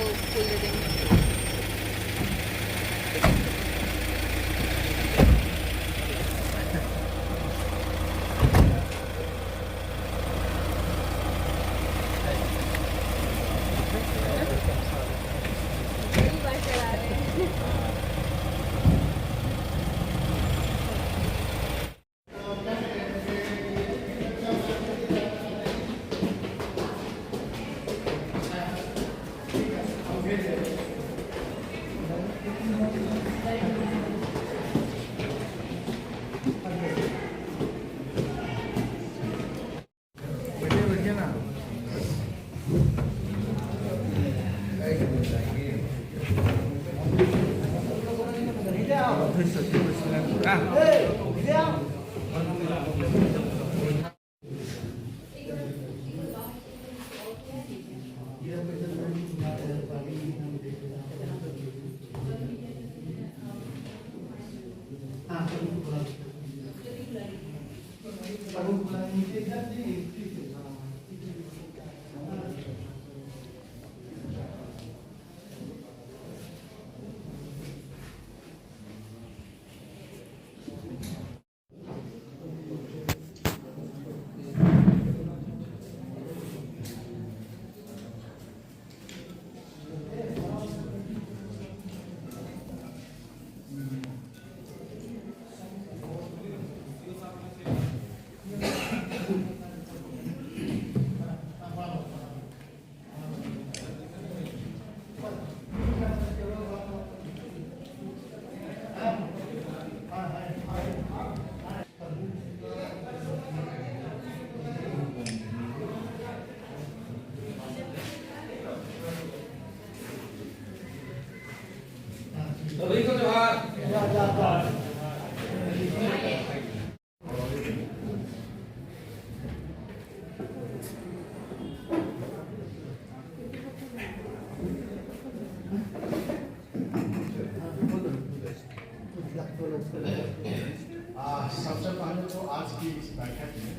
फूल दे देंगे। पहली बार चढ़ा रहे हैं। सभी को जोहार। सबसे पहले तो आज की इस बैठक में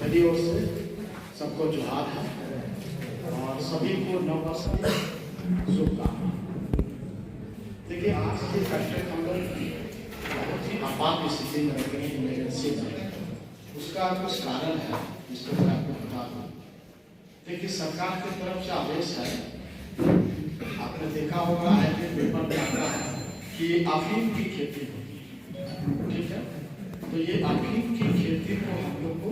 मेरी ओर से सबको जोहार है और सभी को नववर्ष की शुभकामनाएं। देखिए, आज की बैठक हम लोग बहुत ही आपात स्थिति में रह गए इमरजेंसी में। उसका कुछ कारण है, जिसको मैं आपको बता दूं। देखिए, सरकार की तरफ से आदेश है, आपने देखा होगा ऐसे पेपर में आता है कि अफीम की खेती होगी, ठीक है। तो ये अफीम की खेती को हम लोग को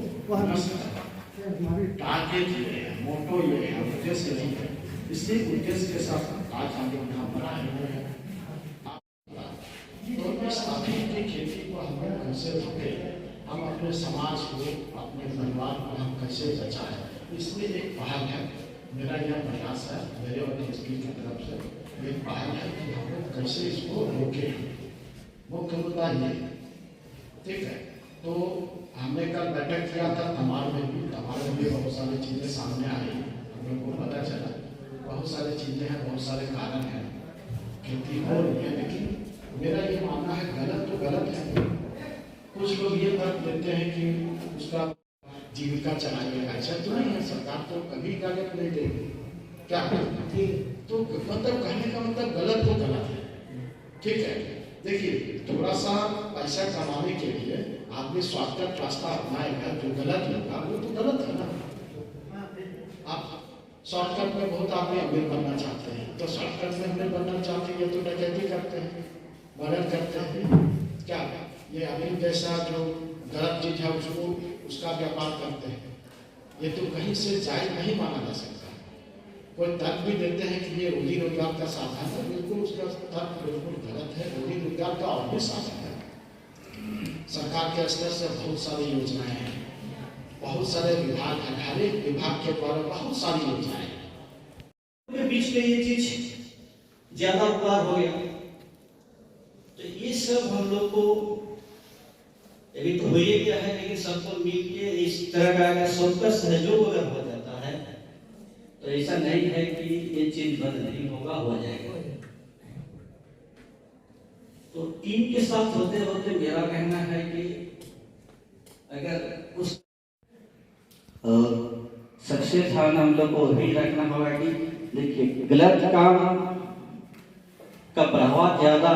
टारगेट ये है, मोटो ये है, उद्देश्य नहीं है। इसलिए उद्देश्य के साथ आज हम लोग यहाँ पर आए हुए हैं। तो इस अफीम की खेती को हम लोग कैसे रोकें, हम अपने समाज को, अपने परिवार को हम कैसे बचाएं, इसलिए एक पहल है। मेरा यह प्रयास है, मेरे और एसपी की तरफ से एक पहल है कि हम लोग कैसे इसको रोकें। मुख्य मुद्दा ये, ठीक है। तो हमने कल बैठक किया था, हमारे में भी बहुत सारी चीज़ें सामने आई, हम लोग को पता चला बहुत सारी चीज़ें हैं, बहुत सारे कारण हैं, खेती हो रही है। लेकिन मेरा ये मानना है, गलत तो गलत है। कुछ लोग ये तर्क देते हैं कि उसका जीविका चलाइएगा, अच्छा तो नहीं है। सरकार तो कभी इजाजत नहीं देगी, क्या तो मतलब कहने का मतलब गलत तो गलत है, ठीक है। देखिए, थोड़ा सा पैसा कमाने के लिए आदमी शॉर्टकट रास्ता अपनाएगा, जो गलत होगा वो तो गलत है ना। आप शॉर्टकट में बहुत आदमी अमीर बनना चाहते हैं, तो शॉर्टकट में अमीर बनना चाहते हैं तो डकैती करते हैं, मर्डर करते हैं, क्या ये अमीर जैसा जो गलत चीज है उसका व्यापार करते हैं। ये तो कहीं से जायज नहीं माना जा सकता। कोई तर्क भी देते हैं कि ये रोजी रोजगार का साधन है, बिल्कुल उसका तर्क बिल्कुल गलत है। रोजी रोजगार का और भी साधन है। सरकार के स्तर से बहुत सारी योजनाएं हैं, बहुत सारे विभाग हैं, हर एक विभाग के द्वारा बहुत सारी योजनाएं हैं। बीच में ये चीज ज्यादा उपकार हो गया, तो ये सब हम लोग को अभी तो हो ही गया है, लेकिन सबको मिल के इस तरह का अगर सबका सहयोग अगर हो जाता है तो ऐसा नहीं है कि ये चीज बंद नहीं होगा, हो जाएगा। तो टीम के साथ होते होते मेरा कहना है कि अगर उस सबसे ध्यान हम लोग को भी रखना होगा कि देखिए गलत काम का बढ़ावा ज्यादा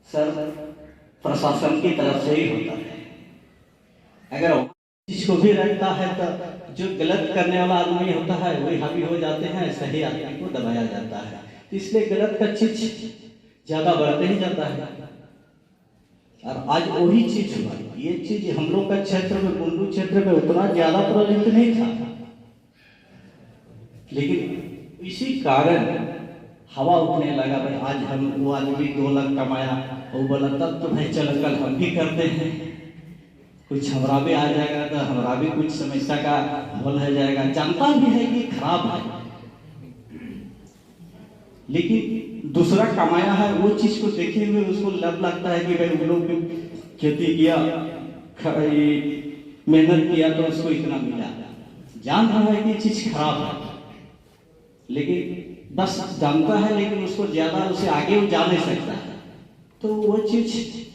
सर प्रशासन की तरफ से ही होता है। अगर चीज को भी रखता है तो जो गलत करने वाला आदमी होता है वही हावी हो जाते हैं, सही आदमी को दबाया जाता है। तो इसलिए गलत का चीज ज्यादा बढ़ते ही जाता है। और आज वही चीज हुआ, ये चीज हम लोग का क्षेत्र में, बुंडू क्षेत्र में उतना ज्यादा प्रचलित नहीं था, लेकिन इसी कारण हवा उठने लगा। भाई आज हम वो आदमी 2 लाख कमाया, वो बोला तब तो भाई चलो कल हम भी करते हैं, कुछ हमारा भी आ जाएगा तो हमारा भी कुछ समस्या का हल हो जाएगा। जानता भी है कि खराब है, लेकिन दूसरा कमाया है वो चीज को देखे हुए उसको लग लगता है कि भाई वो लोग खेती किया, मेहनत किया तो उसको इतना मिला। जान रहा है कि चीज खराब है, लेकिन बस जानता है, लेकिन उसको ज्यादा उसे आगे वो जा नहीं सकता है। तो वो चीज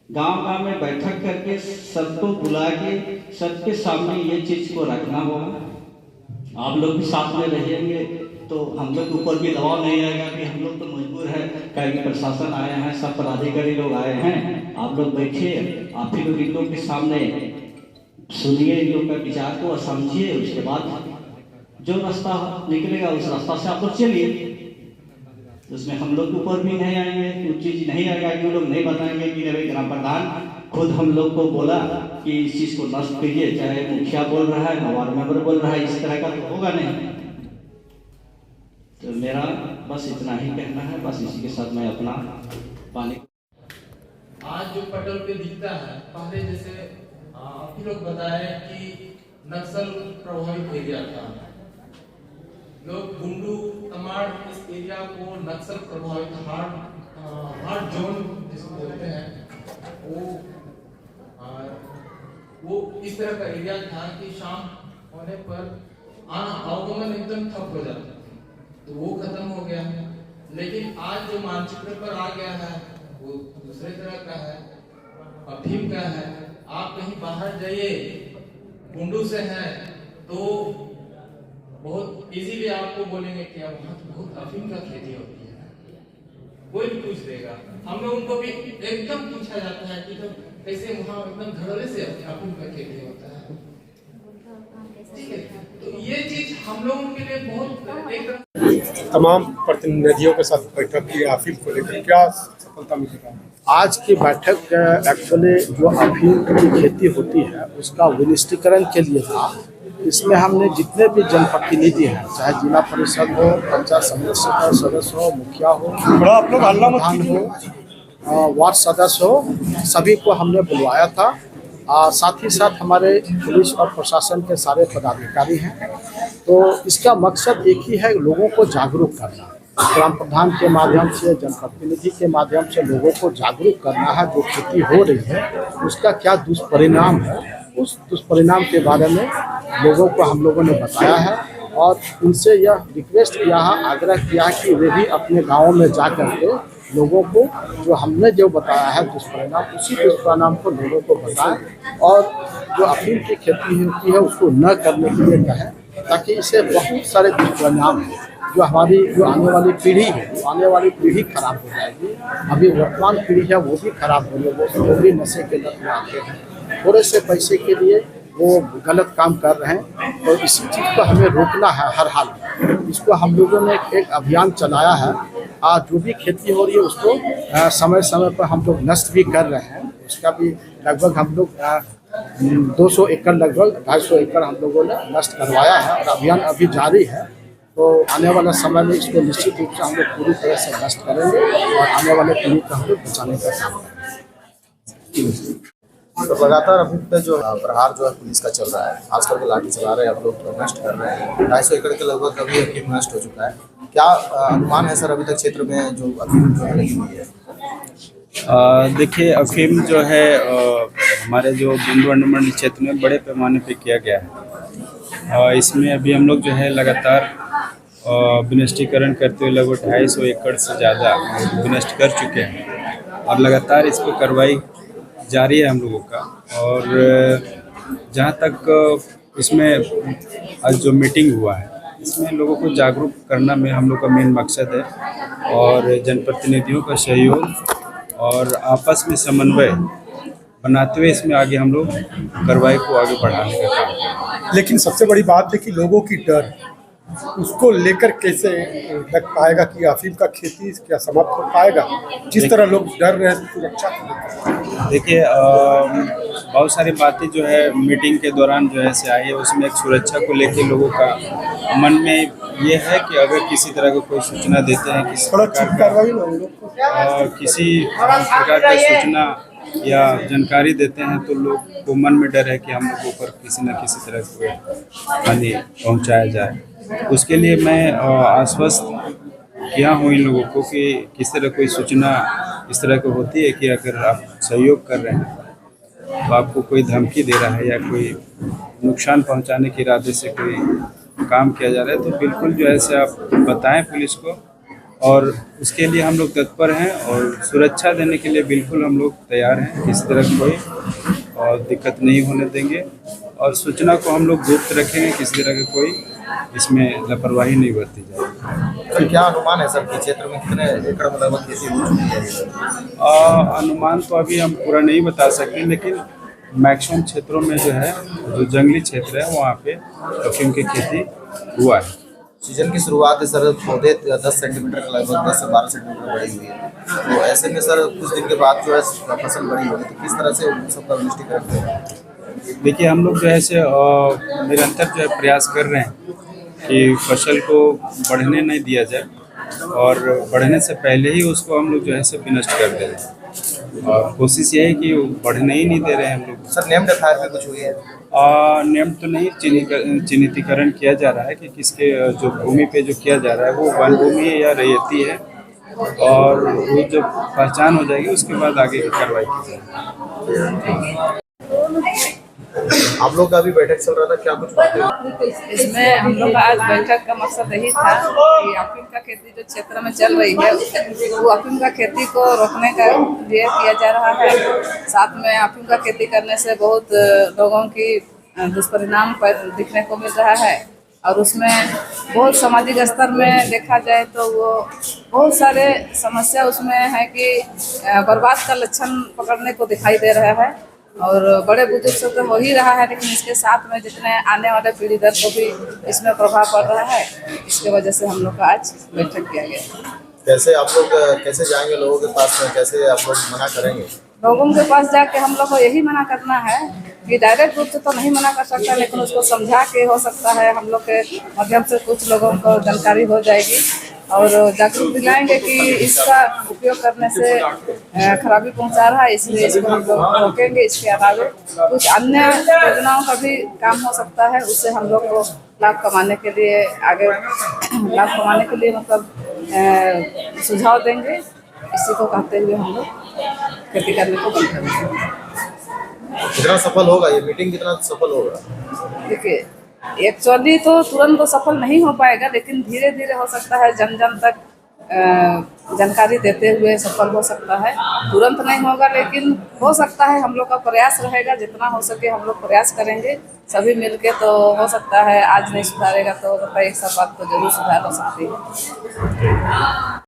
गांव गांव में बैठक करके सबको बुला के सबके सामने ये चीज को रखना होगा। आप लोग भी साथ में रहेंगे तो हम लोग के ऊपर भी दबाव नहीं आएगा कि हम लोग तो मजबूर है, कहीं प्रशासन आए हैं, सब पदाधिकारी लोग आए हैं, आप लोग बैठिए, आप ही लोग इन लोग के सामने सुनिए इन लोग का विचार को और समझिए, उसके बाद जो रास्ता निकलेगा उस रास्ता से आप लोग चलिए। उसमें हम लोग के ऊपर भी नहीं आएंगे, कुछ चीज नहीं आएगा कि वो लोग नहीं बताएंगे कि भाई ग्राम प्रधान खुद हम लोग को बोला कि इस चीज को नष्ट कीजिए, चाहे मुखिया बोल रहा है, वार्ड मेंबर बोल रहा है, इस तरह का तो होगा नहीं। तो मेरा बस इतना ही कहना है, बस इसी के साथ मैं अपना पानी। आज जो पटल पे दिखता है, पहले जैसे आप लोग बताए कि नक्सल प्रभावित एरिया था, लोग बुंडू तमाड़ इस एरिया को नक्सल प्रभावित हार्ड जोन जिसको बोलते हैं, वो इस तरह का एरिया था कि शाम होने पर आवागमन एकदम ठप हो जाता, तो वो खत्म हो गया। लेकिन आज जो मानचित्र पर आ गया है वो दूसरे तरह का है, अफीम का है। आप कहीं बाहर जाइए, बुंडू से हैं तो बहुत इजीली आपको बोलेंगे कि वहाँ तो बहुत अफीम का खेती होती है, कोई भी पूछ देगा। हमें उनको भी एकदम पूछा जाता है कि कैसे वहाँ एकदम धड़ल्ले से अफीम का खेती होता है। ठीक है, तो ये चीज हम लोगों के लिए बहुत एक तमाम प्रतिनिधियों के साथ बैठक की अफीम को लेकर क्या सफलता मिली? आज की बैठक एक्चुअली जो अफीम की खेती होती है उसका विनिष्टीकरण के लिए था। इसमें हमने जितने भी जनप्रतिनिधि हैं, चाहे जिला परिषद हो, पंचायत समिति सदस्य हो, मुखिया हो, प्रधान हो, वार्ड सदस्य हो, सभी को हमने बुलवाया था। साथ ही साथ हमारे पुलिस और प्रशासन के सारे पदाधिकारी हैं। तो इसका मकसद एक ही है, लोगों को जागरूक करना। ग्राम प्रधान के माध्यम से, जनप्रतिनिधि के माध्यम से लोगों को जागरूक करना है। जो खेती हो रही है उसका क्या दुष्परिणाम है, उस दुष्परिणाम के बारे में लोगों को हम लोगों ने बताया है और उनसे यह रिक्वेस्ट किया है, आग्रह किया है कि वे भी अपने गाँव में जा कर के लोगों को जो हमने जो बताया है दुष्परिणाम, उसी दुष्परिणाम को लोगों को बताएं और जो अफीम की खेती होती है उसको न करने के लिए कहें, ताकि इससे बहुत सारे दुष्परिणाम हैं। जो हमारी जो आने वाली पीढ़ी है, वो आने वाली पीढ़ी खराब हो जाएगी। अभी वर्तमान पीढ़ी है वो भी खराब हो रही है, वो भी नशे के लत में आते हैं, थोड़े से पैसे के लिए वो गलत काम कर रहे हैं। और इसी चीज़ को हमें रोकना है हर हाल में। इसको हम लोगों ने एक अभियान चलाया है। जो भी खेती हो रही है उसको समय समय पर हम लोग नष्ट भी कर रहे हैं। उसका भी लगभग हम लोग 200 एकड़, लगभग 250 एकड़ हम लोगों ने नष्ट करवाया है और अभियान अभी जारी है। तो आने वाला समय में इसको निश्चित रूप से हम लोग पूरी तरह से नष्ट करेंगे और आने वाले पीढ़ी को हम लोग बचाने का काम करेंगे। तो लगातार अभी तक जो प्रहार जो है पुलिस का चल रहा है, खास करके लाठी चला रहे हैं, आप लोग नष्ट कर रहे हैं। 250 एकड़ के लगभग अभी अफीम नष्ट हो चुका है। क्या अनुमान है सर अभी तक क्षेत्र में जो अफीम जो लगी हुई है? देखिए, अफीम जो है हमारे जो बुंडू अनुमंडल क्षेत्र में बड़े पैमाने पे किया गया है। इसमें अभी हम लोग जो है लगातार विनिष्टीकरण करते हुए लगभग 250 एकड़ से ज़्यादा विनष्ट कर चुके हैं और लगातार इस पर कार्रवाई जारी है हम लोगों का। और जहाँ तक इसमें आज जो मीटिंग हुआ है इसमें लोगों को जागरूक करना में हम लोग का मेन मकसद है, और जनप्रतिनिधियों का सहयोग और आपस में समन्वय बनाते हुए इसमें आगे हम लोग कार्रवाई को आगे बढ़ाने का काम करेंगे। लेकिन सबसे बड़ी बात है कि लोगों की डर, उसको लेकर कैसे लग पाएगा कि अफीम का खेती क्या समाप्त हो पाएगा, जिस तरह लोग डर रहे हैं सुरक्षा को लेकर। देखिए बहुत सारी बातें जो है मीटिंग के दौरान जो है से आई है, उसमें एक सुरक्षा को लेकर लोगों का मन में ये है कि अगर किसी तरह का कोई सूचना देते हैं किसी प्रकार की सूचना या जानकारी देते हैं तो लोग को मन में डर है कि हम लोगों पर किसी न किसी तरह कोई हानि पहुंचाया जाए। उसके लिए मैं आश्वस्त किया हूँ इन लोगों को कि किस तरह कोई सूचना इस तरह की होती है कि अगर आप सहयोग कर रहे हैं तो आपको कोई धमकी दे रहा है या कोई नुकसान पहुंचाने के इरादे से कोई काम किया जा रहा है तो बिल्कुल जो है से आप बताएं पुलिस को, और उसके लिए हम लोग तत्पर हैं और सुरक्षा देने के लिए बिल्कुल हम लोग तैयार हैं। किसी तरह की कोई दिक्कत नहीं होने देंगे और सूचना को हम लोग गुप्त रखेंगे, किसी तरह की कोई इसमें लापरवाही नहीं बरती जाएगी। तो क्या अनुमान है सर कि क्षेत्र में कितने एकड़ में लगभग खेती हो चुकी है? अनुमान तो अभी हम पूरा नहीं बता सकते, लेकिन मैक्सिमम क्षेत्रों में जो है जो जंगली क्षेत्र है वहाँ पे अफीम की खेती हुआ है। सीजन की शुरुआत है सर, पौधे 10 सेंटीमीटर के लगभग 10 से 12 सेंटीमीटर बड़ी हुई है, तो ऐसे में सर कुछ दिन के बाद जो है फसल बड़ी होगी तो किस तरह से सबका दृष्टिकरण करें? देखिए हम लोग जो है से निरंतर जो है प्रयास कर रहे हैं कि फसल को बढ़ने नहीं दिया जाए और बढ़ने से पहले ही उसको हम लोग जो है से विनष्ट कर दे रहे हैं, और कोशिश ये है कि बढ़ने ही नहीं दे रहे हैं हम लोग। सर नेम्ड एफआईआर पे कुछ हुई है? नेम तो नहीं, चिन्हितीकरण किया जा रहा है कि किसके जो भूमि पे जो किया जा रहा है वो वन भूमि है या रैयती है, और वो जब पहचान हो जाएगी उसके बाद आगे की कार्रवाई की जाएगी। आप लोग का अभी बैठक चल रहा था, क्या कुछ बातें? इसमें हम लोग का आज बैठक का मकसद यही था कि अफीम का खेती जो क्षेत्र में चल रही है वो अफीम का खेती को रोकने का लिए किया जा रहा है। साथ में अफीम का खेती करने से बहुत लोगों की दुष्परिणाम दिखने को मिल रहा है, और उसमें बहुत सामाजिक स्तर में देखा जाए तो वो बहुत सारे समस्या उसमें है कि बर्बाद का लक्षण पकड़ने को दिखाई दे रहा है, और बड़े बुजुर्ग से तो हो ही रहा है, लेकिन इसके साथ में जितने आने वाले पीढ़ी दर को भी इसमें प्रभाव पड़ रहा है। इसके वजह से हम लोग का आज बैठक किया गया। कैसे आप लोग कैसे जाएंगे लोगों के पास में, कैसे आप लोग मना करेंगे? लोगों के पास जाके हम लोग को यही मना करना है कि डायरेक्ट रूप से तो नहीं मना कर सकता, लेकिन उसको समझा के हो सकता है हम लोग के माध्यम से कुछ लोगों को जानकारी हो जाएगी और जागरूक दिलाएंगे कि इसका उपयोग करने से खराबी पहुंचा रहा है, इसलिए इसको हम लोग रोकेंगे। इसके अलावा कुछ अन्य योजनाओं का भी काम हो सकता है, उससे हम लोग को लाभ कमाने के लिए आगे लाभ कमाने के लिए मतलब सुझाव देंगे। इसी को कहते हुए हम लोग खेती करने को बंद करेंगे। कितना सफल होगा ये मीटिंग, कितना सफल होगा? देखिए एक्चुअली तो तुरंत तो सफल नहीं हो पाएगा, लेकिन धीरे धीरे हो सकता है, जन जन तक जानकारी देते हुए सफल हो सकता है। तुरंत नहीं होगा, लेकिन हो सकता है। हम लोग का प्रयास रहेगा, जितना हो सके हम लोग प्रयास करेंगे सभी मिलके, तो हो सकता है आज नहीं सुधारेगा तो एक सब बात तो जरूर सुधार हो सकती है।